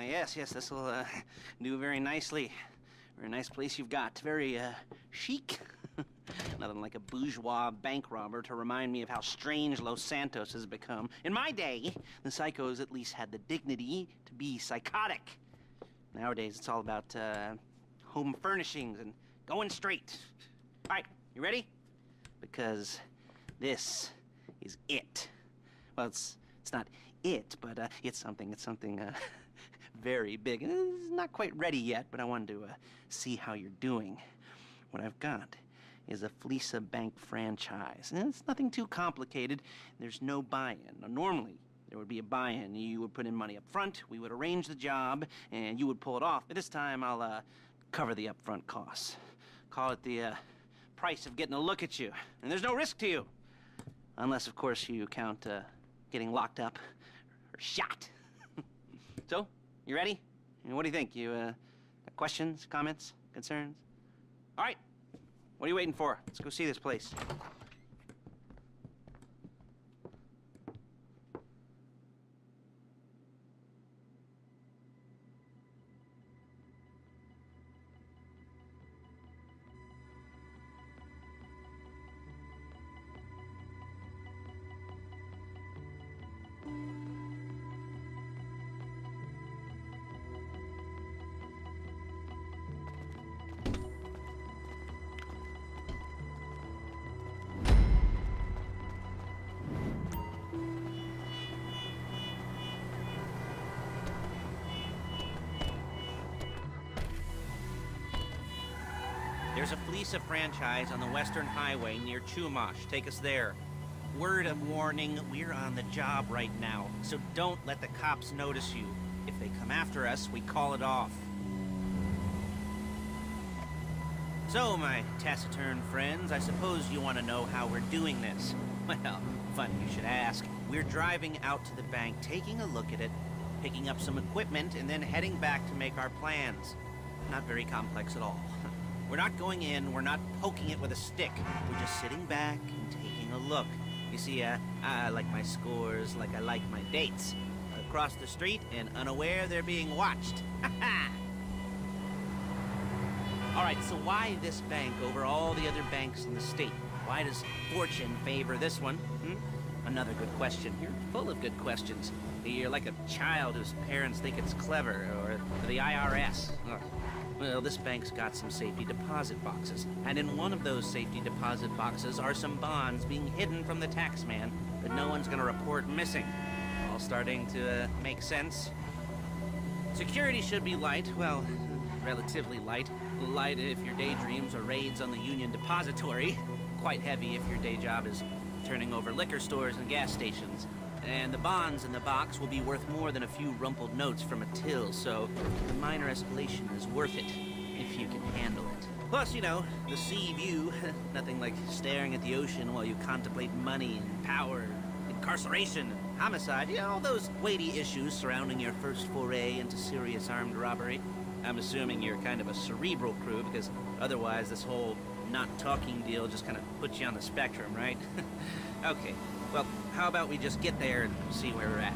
yes, this will do very nicely. Very nice place you've got. Very chic. Nothing like a bourgeois bank robber to remind me of how strange Los Santos has become. In my day, the psychos at least had the dignity to be psychotic. Nowadays, it's all about home furnishings and going straight. All right, you ready? Because this is it. Well, it's not it, but it's something very big. It's not quite ready yet, but I wanted to see how you're doing. What I've got is a Fleeca Bank franchise. And it's nothing too complicated. There's no buy-in. Now, normally, there would be a buy-in. You would put in money up front, we would arrange the job, and you would pull it off. But this time, I'll cover the upfront costs. Call it the price of getting a look at you. And there's no risk to you. Unless, of course, you count getting locked up or shot. So, you ready? What do you think? You got questions, comments, concerns? All right. What are you waiting for? Let's go see this place. There's a Fleeca franchise on the Western Highway near Chumash. Take us there. Word of warning, we're on the job right now, so don't let the cops notice you. If they come after us, we call it off. So, my taciturn friends, I suppose you want to know how we're doing this. Well, funny you should ask. We're driving out to the bank, taking a look at it, picking up some equipment, and then heading back to make our plans. Not very complex at all. We're not going in, we're not poking it with a stick. We're just sitting back and taking a look. You see, I like my scores like I like my dates. Across the street and unaware they're being watched. All right, so why this bank over all the other banks in the state? Why does fortune favor this one? Another good question. You're full of good questions. You're like a child whose parents think it's clever, or the IRS. Ugh. Well, this bank's got some safety deposit boxes, and in one of those safety deposit boxes are some bonds being hidden from the tax man that no one's gonna report missing. All starting to make sense. Security should be light, well, relatively light. Light if your daydreams are raids on the Union Depository. Quite heavy if your day job is turning over liquor stores and gas stations. And the bonds in the box will be worth more than a few rumpled notes from a till, so the minor escalation is worth it, if you can handle it. Plus, you know, the sea view, nothing like staring at the ocean while you contemplate money and power, incarceration, and homicide, you know, all those weighty issues surrounding your first foray into serious armed robbery. I'm assuming you're kind of a cerebral crew, because otherwise this whole not talking deal just kind of puts you on the spectrum, right? Okay. Well, how about we just get there and see where we're at?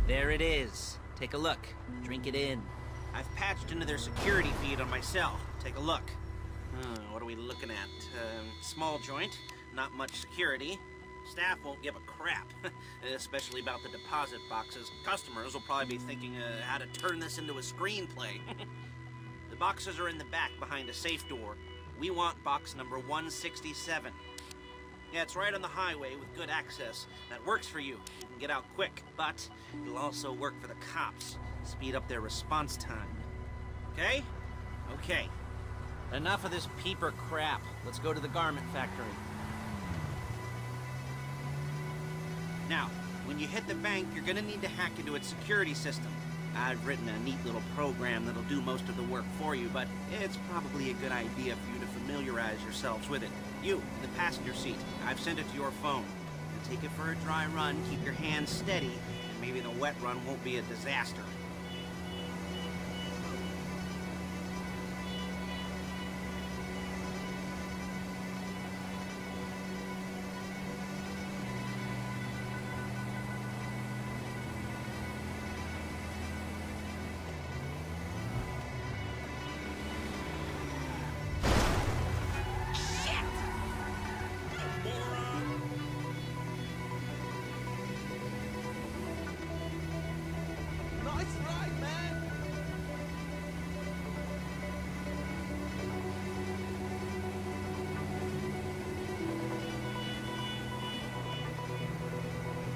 There it is. Take a look. Drink it in. I've patched into their security feed on my cell. Take a look. What are we looking at? Small joint, not much security. Staff won't give a crap, especially about the deposit boxes. Customers will probably be thinking how to turn this into a screenplay. The boxes are in the back behind a safe door. We want box number 167. Yeah, it's right on the highway with good access. That works for you. You can get out quick, but it'll also work for the cops. Speed up their response time. Okay? Okay. Enough of this peeper crap. Let's go to the garment factory. Now, when you hit the bank, you're gonna need to hack into its security system. I've written a neat little program that'll do most of the work for you, but it's probably a good idea for you to familiarize yourselves with it. You, in the passenger seat, I've sent it to your phone. And take it for a dry run, keep your hands steady, and maybe the wet run won't be a disaster.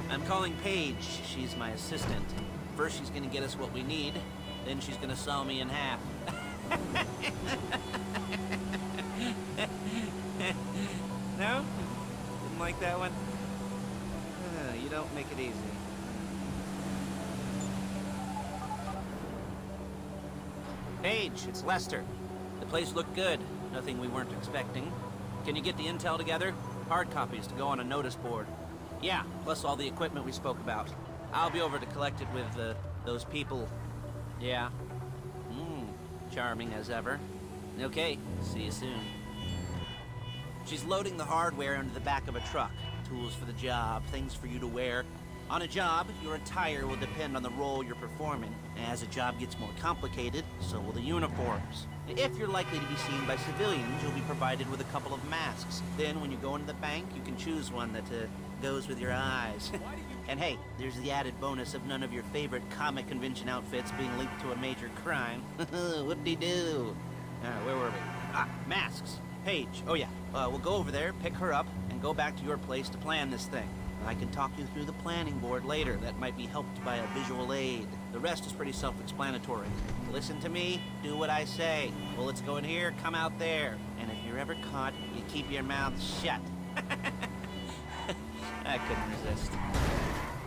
I'm calling Paige. She's my assistant. First she's gonna get us what we need, then she's gonna saw me in half. No? Didn't like that one? You don't make it easy. Paige, it's Lester. The place looked good. Nothing we weren't expecting. Can you get the intel together? Hard copies to go on a notice board. Yeah, plus all the equipment we spoke about. I'll be over to collect it with, those people. Yeah. Charming as ever. Okay, see you soon. She's loading the hardware into the back of a truck. Tools for the job, things for you to wear. On a job, your attire will depend on the role you're performing. As a job gets more complicated, so will the uniforms. If you're likely to be seen by civilians, you'll be provided with a couple of masks. Then, when you go into the bank, you can choose one that, goes with your eyes. And hey, there's the added bonus of none of your favorite comic convention outfits being linked to a major crime. Whoop-de-doo. Where were we? Masks. Paige. Oh yeah, we'll go over there, pick her up, and go back to your place to plan this thing. I can talk you through the planning board later. That might be helped by a visual aid. The rest is pretty self-explanatory. Listen to me, do what I say. Bullets go in here, come out there. And if you're ever caught, you keep your mouth shut. I couldn't resist.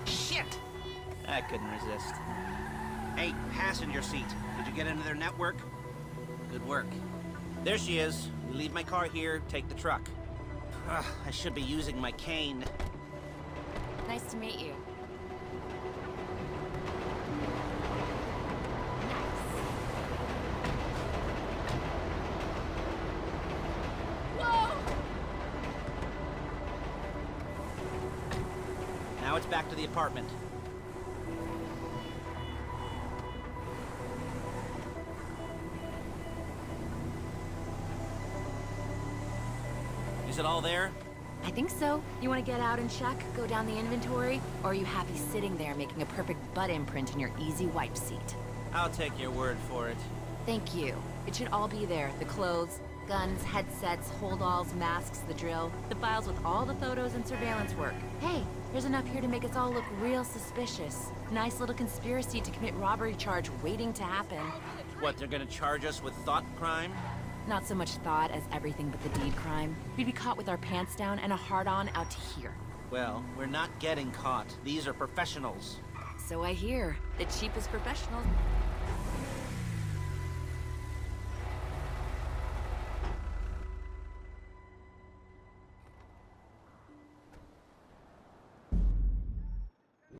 Shit! I couldn't resist. Hey, passenger seat. Did you get into their network? Good work. There she is. We leave my car here, take the truck. I should be using my cane. Nice to meet you. Now it's back to the apartment. Is it all there? I think so. You want to get out and check, go down the inventory, or are you happy sitting there making a perfect butt imprint in your easy wipe seat? I'll take your word for it. Thank you. It should all be there. The clothes, guns, headsets, holdalls, masks, the drill, the files with all the photos and surveillance work. Hey, there's enough here to make us all look real suspicious. Nice little conspiracy to commit robbery charge waiting to happen. What, they're gonna charge us with thought crime? Not so much thought as everything but the deed crime. We'd be caught with our pants down and a hard-on out to here. Well, we're not getting caught. These are professionals. So I hear. The cheapest professionals.